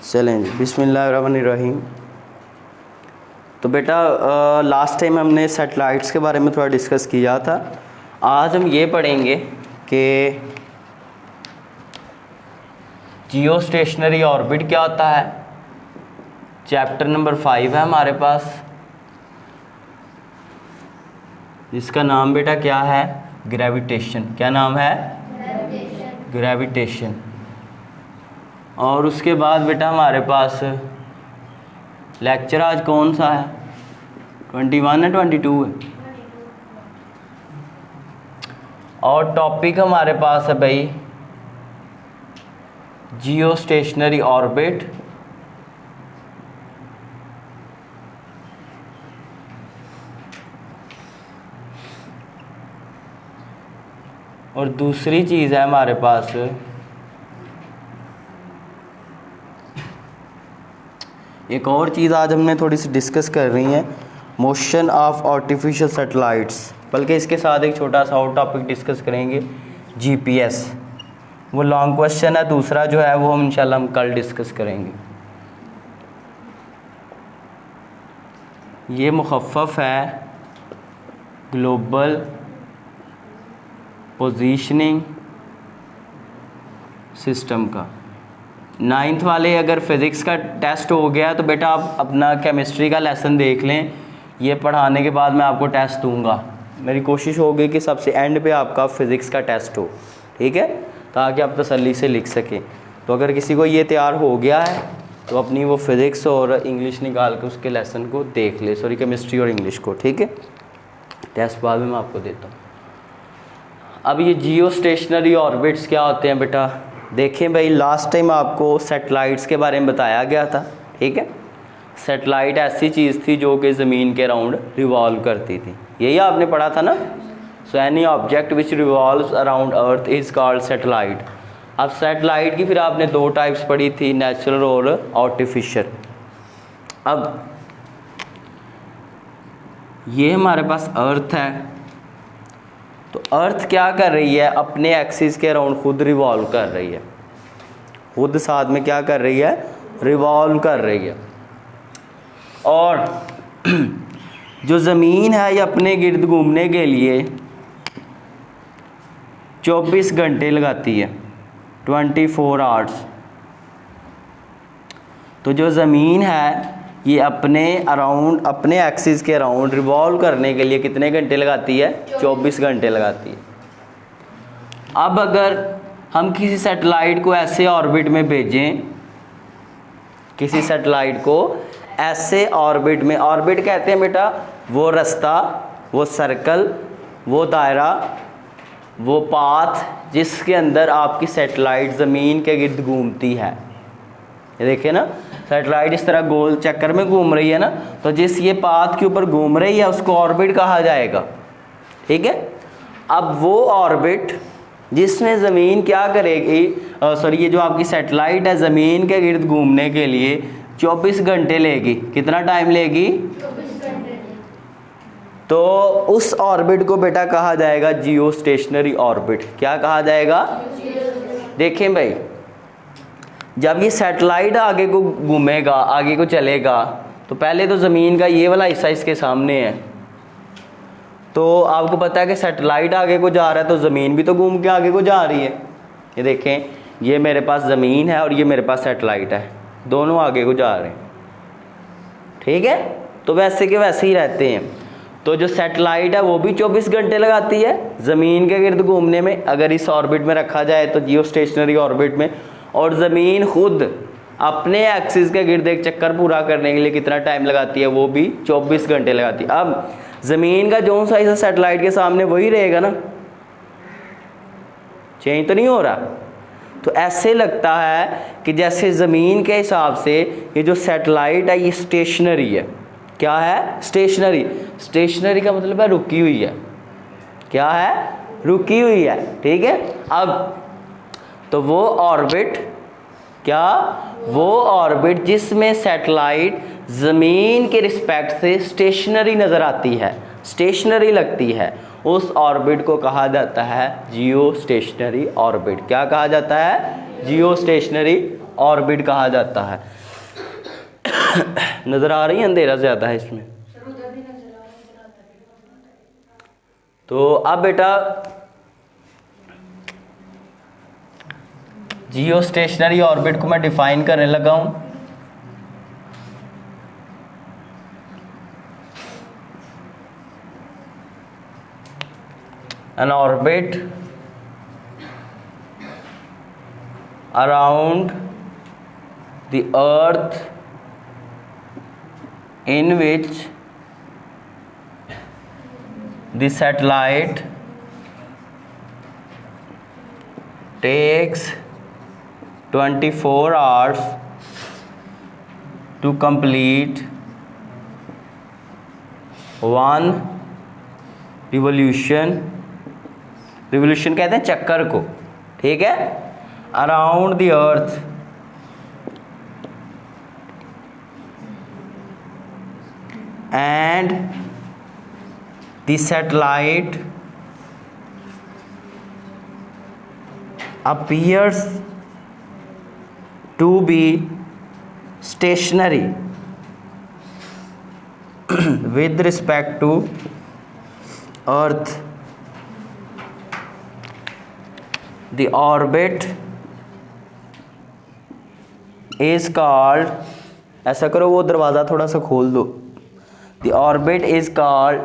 चलें जी, बिस्मिल्लाहिर्रहमानिर्रहीम। तो बेटा लास्ट टाइम हमने सैटेलाइट्स के बारे में थोड़ा डिस्कस किया था। आज हम ये पढ़ेंगे कि जियो स्टेशनरी ऑर्बिट क्या होता है। चैप्टर नंबर 5 है हमारे पास, जिसका नाम बेटा क्या है, ग्रेविटेशन। क्या नाम है? ग्रेविटेशन। और उसके बाद बेटा हमारे पास लेक्चर आज कौन सा है, 21 है 22 है। और टॉपिक हमारे पास है भाई जियो स्टेशनरी ऑर्बिट, और दूसरी चीज़ है हमारे पास एक और चीज़ आज हमने थोड़ी सी डिस्कस कर रही है, मोशन ऑफ आर्टिफिशियल सैटेलाइट्स। बल्कि इसके साथ एक छोटा सा और टॉपिक डिस्कस करेंगे, जीपीएस। वो लॉन्ग क्वेश्चन है, दूसरा जो है वो हम इंशाल्लाह हम कल डिस्कस करेंगे। ये मुखफ़फ़ है ग्लोबल पोजीशनिंग सिस्टम का। 9th वाले अगर फिज़िक्स का टेस्ट हो गया तो बेटा आप अपना केमिस्ट्री का लेसन देख लें। ये पढ़ाने के बाद मैं आपको टेस्ट दूंगा। मेरी कोशिश होगी कि सबसे एंड पे आपका फ़िज़िक्स का टेस्ट हो, ठीक है, ताकि आप तसल्ली से लिख सकें। तो अगर किसी को ये तैयार हो गया है तो अपनी वो फ़िज़िक्स और इंग्लिश निकाल के उसके लेसन को देख ले, सॉरी केमिस्ट्री और इंग्लिश को, ठीक है। टेस्ट बाद में मैं आपको देता हूँ। अब ये जियो स्टेशनरी ऑर्बिट्स क्या होते हैं बेटा, देखें भाई, लास्ट टाइम आपको सैटेलाइट्स के बारे में बताया गया था, ठीक है। सैटेलाइट ऐसी चीज़ थी जो कि ज़मीन के अराउंड रिवॉल्व करती थी, यही आपने पढ़ा था ना। So any object which revolves around earth is called satellite. अब सैटेलाइट की फिर आपने दो टाइप्स पढ़ी थी, नेचुरल और आर्टिफिशियल। अब ये हमारे पास अर्थ है, तो अर्थ क्या कर रही है, अपने एक्सिस के अराउंड खुद रिवॉल्व कर रही है, खुद साथ में क्या कर रही है, रिवॉल्व कर रही है। और जो ज़मीन है ये अपने गिर्द घूमने के लिए 24 घंटे लगाती है, 24 आवर्स। तो जो ज़मीन है ये अपने अराउंड, अपने एक्सिस के अराउंड रिवॉल्व करने के लिए कितने घंटे लगाती है, 24 घंटे लगाती है। अब अगर हम किसी सैटेलाइट को ऐसे ऑर्बिट में भेजें, किसी सैटेलाइट को ऐसे ऑर्बिट में, ऑर्बिट कहते हैं बेटा वो रास्ता, वो सर्कल, वो दायरा, वो पाथ जिसके अंदर आपकी सैटेलाइट ज़मीन के गिर्द घूमती है। ये देखिए ना, सैटेलाइट इस तरह गोल चक्कर में घूम रही है ना, तो जिस ये पाथ के ऊपर घूम रही है उसको ऑर्बिट कहा जाएगा, ठीक है। अब वो ऑर्बिट जिसमें ज़मीन क्या करेगी, सॉरी ये जो आपकी सैटेलाइट है ज़मीन के गिर्द घूमने के लिए 24 घंटे लेगी। कितना टाइम लेगी? 24 घंटे। तो उस ऑर्बिट को बेटा कहा जाएगा जियो स्टेशनरी ऑर्बिट। क्या कहा जाएगा? देखें भाई, जब ये सैटेलाइट आगे को घूमेगा, आगे को चलेगा, तो पहले तो ज़मीन का ये वाला हिस्सा इसके सामने है। तो आपको पता है कि सैटेलाइट आगे को जा रहा है तो ज़मीन भी तो घूम के आगे को जा रही है। ये देखें, ये मेरे पास ज़मीन है और ये मेरे पास सैटेलाइट है, दोनों आगे को जा रहे हैं, ठीक है। तो वैसे के वैसे ही रहते हैं। तो जो सैटेलाइट है वो भी 24 घंटे लगाती है ज़मीन के गिर्द घूमने में, अगर इस ऑर्बिट में रखा जाए तो जियो स्टेशनरी ऑर्बिट में। और ज़मीन खुद अपने एक्सिस के गिर्द एक चक्कर पूरा करने के लिए कितना टाइम लगाती है, वो भी 24 घंटे लगाती है। अब ज़मीन का जो सा हिस्सा सैटेलाइट के सामने वही रहेगा ना, चेंज तो नहीं हो रहा। तो ऐसे लगता है कि जैसे ज़मीन के हिसाब से ये जो सैटेलाइट है ये स्टेशनरी है। क्या है? स्टेशनरी। स्टेशनरी का मतलब है रुकी हुई है। क्या है? रुकी हुई है, ठीक है। अब तो वो ऑर्बिट, क्या, वो ऑर्बिट जिसमें सैटेलाइट ज़मीन के रिस्पेक्ट से स्टेशनरी नज़र आती है, स्टेशनरी लगती है, उस ऑर्बिट को कहा जाता है जियो स्टेशनरी ऑर्बिट। क्या कहा जाता है? जियो स्टेशनरी ऑर्बिट कहा जाता है। नज़र आ रही है, अंधेरा ज़्यादा है इसमें। तो अब बेटा जियो स्टेशनरी ऑर्बिट को मैं डिफाइन करने लगा हूं। N orbit around the earth in which the satellite takes 24 hours to complete one revolution। Revolution कहते हैं चक्कर को, ठीक है, around the earth and the satellite appears to be stationary with respect to earth। the orbit is called, ऐसा करो वो दरवाज़ा थोड़ा सा खोल दो। The orbit is called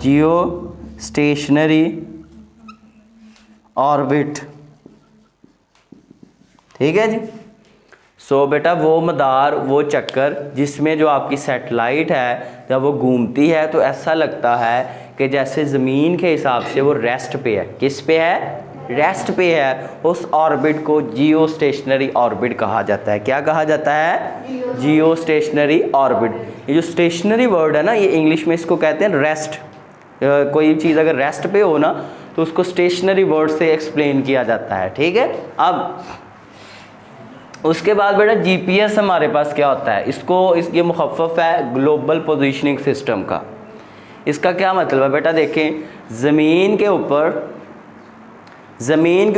geostationary orbit, ठीक है जी। सो बेटा वो मदार, वो चक्कर जिसमें जो आपकी सैटेलाइट है जब वो घूमती है तो ऐसा लगता है कि जैसे ज़मीन के हिसाब से वो रेस्ट पे है। किस पे है? रेस्ट पे है। उस ऑर्बिट को जियो स्टेशनरी ऑर्बिट कहा जाता है। क्या कहा जाता है? जियो स्टेशनरी ऑर्बिट। ये जो स्टेशनरी वर्ड है ना, ये इंग्लिश में इसको कहते हैं रेस्ट। कोई चीज़ अगर रेस्ट पे हो ना तो उसको स्टेशनरी वर्ड से एक्सप्लेन किया जाता है, ठीक है। अब उसके बाद बेटा जीपीएस हमारे पास क्या होता है? ये मुखफ़फ़ है ग्लोबल पोजीशनिंग सिस्टम का। इसका क्या मतलब है बेटा? देखें, ज़मीन के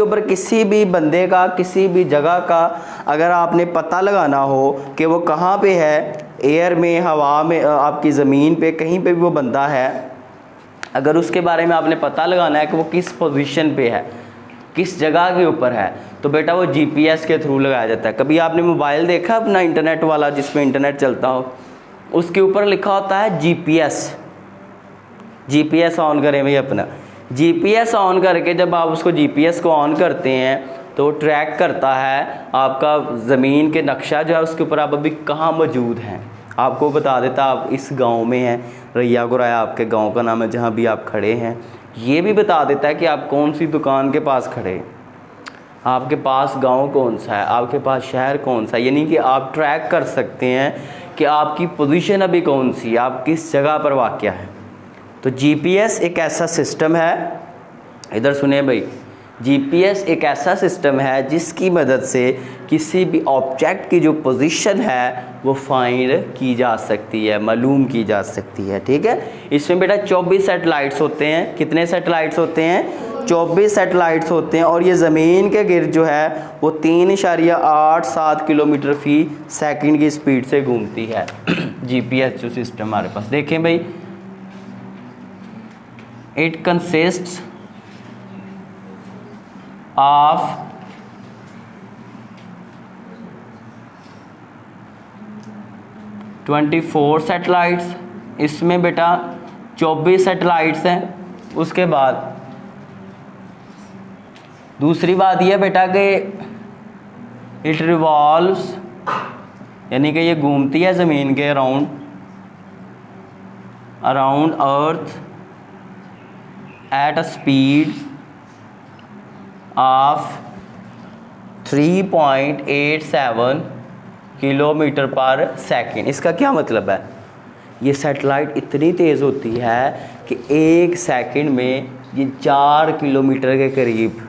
ऊपर किसी भी बंदे का, किसी भी जगह का अगर आपने पता लगाना हो कि वो कहाँ पे है, एयर में, हवा में, आपकी ज़मीन पे, कहीं पे भी वो बंदा है, अगर उसके बारे में आपने पता लगाना है कि वो किस पोजीशन पे है, किस जगह के ऊपर है, तो बेटा वो जीपीएस के थ्रू लगाया जाता है। कभी आपने मोबाइल देखा अपना इंटरनेट वाला, जिसमें इंटरनेट चलता हो, उसके ऊपर लिखा होता है जीपीएस ऑन करें भाई अपना। जीपीएस ऑन करके जब आप उसको जीपीएस को ऑन करते हैं तो ट्रैक करता है आपका ज़मीन के नक्शा जो है, उसके ऊपर आप अभी कहाँ मौजूद हैं, आपको बता देता आप इस गांव में हैं, रैया गुराया आपके गांव का नाम है जहाँ भी आप खड़े हैं। ये भी बता देता है कि आप कौन सी दुकान के पास खड़े हैं, आपके पास गांव कौन सा है, आपके पास शहर कौन सा है। यानी कि आप ट्रैक कर सकते हैं कि आपकी पोजीशन अभी कौन सी है, आप किस जगह पर वाक़या है। तो जीपीएस एक ऐसा सिस्टम है, इधर सुने भाई, जीपीएस एक ऐसा सिस्टम है जिसकी मदद से किसी भी ऑब्जेक्ट की जो पोजीशन है वो फाइंड की जा सकती है, मालूम की जा सकती है, ठीक है। इसमें बेटा 24 सैटेलाइट्स होते हैं। कितने सैटेलाइट्स होते हैं? 24 सैटेलाइट्स होते हैं। और ये ज़मीन के गिर्द जो है वो 3.87 किलोमीटर फी सेकंड की स्पीड से घूमती है। जीपीएस जो सिस्टम हमारे पास, देखें भाई, इट कंसिस्ट्स ऑफ 24 सैटेलाइट्स। इसमें बेटा 24 सैटेलाइट्स हैं। उसके बाद दूसरी बात यह बेटा कि इट रिवॉल्व्स, यानी कि ये घूमती है ज़मीन के around earth at a speed of 3.87 kilometre पर सेकंड। इसका क्या मतलब है? ये सैटेलाइट इतनी तेज़ होती है कि एक सेकंड में ये 4 किलोमीटर के करीब,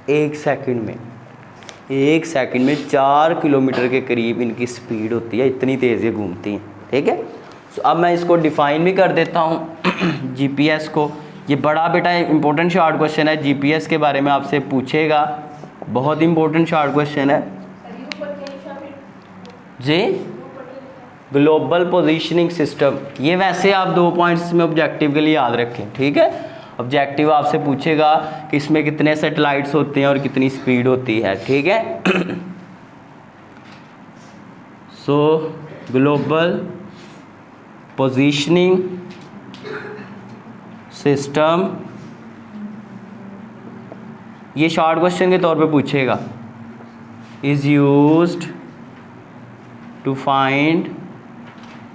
एक सेकंड में 4 किलोमीटर के करीब इनकी स्पीड होती है, इतनी तेज़ ये घूमती हैं, ठीक है। तो अब मैं इसको डिफ़ाइन भी कर देता हूँ जीपीएस को। ये बड़ा बेटा इंपॉर्टेंट शॉर्ट क्वेश्चन है, जीपीएस के बारे में आपसे पूछेगा। बहुत इंपॉर्टेंट शॉर्ट क्वेश्चन है जी। ग्लोबल पोजीशनिंग सिस्टम, ये वैसे आप 2 पॉइंट्स में ऑब्जेक्टिव के लिए याद रखें, ठीक है। ऑब्जेक्टिव आपसे पूछेगा कि इसमें कितने सैटेलाइट्स होते हैं और कितनी स्पीड होती है, ठीक है। सो ग्लोबल पोजीशनिंग सिस्टम, ये शॉर्ट क्वेश्चन के तौर पे पूछेगा, इज यूज्ड टू फाइंड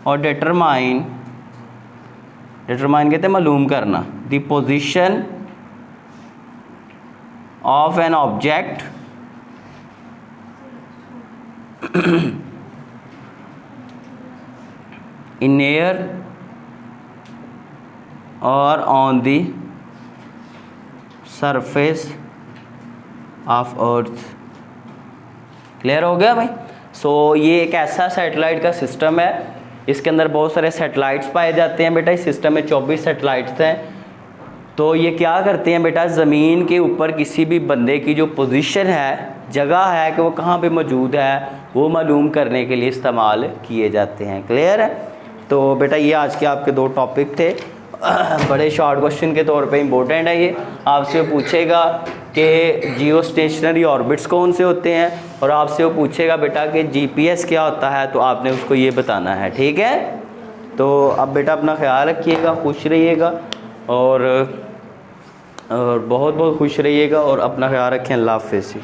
और डिटरमाइन, डिटरमाइन कहते हैं मालूम करना, the position of an object in air और on the surface of earth. Clear हो गया भाई। सो ये एक ऐसा सैटेलाइट का सिस्टम है, इसके अंदर बहुत सारे सैटेलाइट्स पाए जाते हैं बेटा। इस सिस्टम में 24 सैटेलाइट्स हैं। तो ये क्या करते हैं बेटा, ज़मीन के ऊपर किसी भी बंदे की जो पोजीशन है, जगह है कि वो कहाँ पे मौजूद है, वो मालूम करने के लिए इस्तेमाल किए जाते हैं। क्लियर है। तो बेटा ये आज के आपके 2 टॉपिक थे, बड़े शॉर्ट क्वेश्चन के तौर पे इम्पोर्टेंट है ये। आपसे वो पूछेगा कि जियो स्टेशनरी ऑर्बिट्स कौन से होते हैं, और आपसे वो पूछेगा बेटा कि जीपीएस क्या होता है, तो आपने उसको ये बताना है, ठीक है। तो अब बेटा अपना ख्याल रखिएगा, खुश रहिएगा और बहुत बहुत खुश रहिएगा और अपना ख्याल रखें। अल्लाह हाफ़िज़।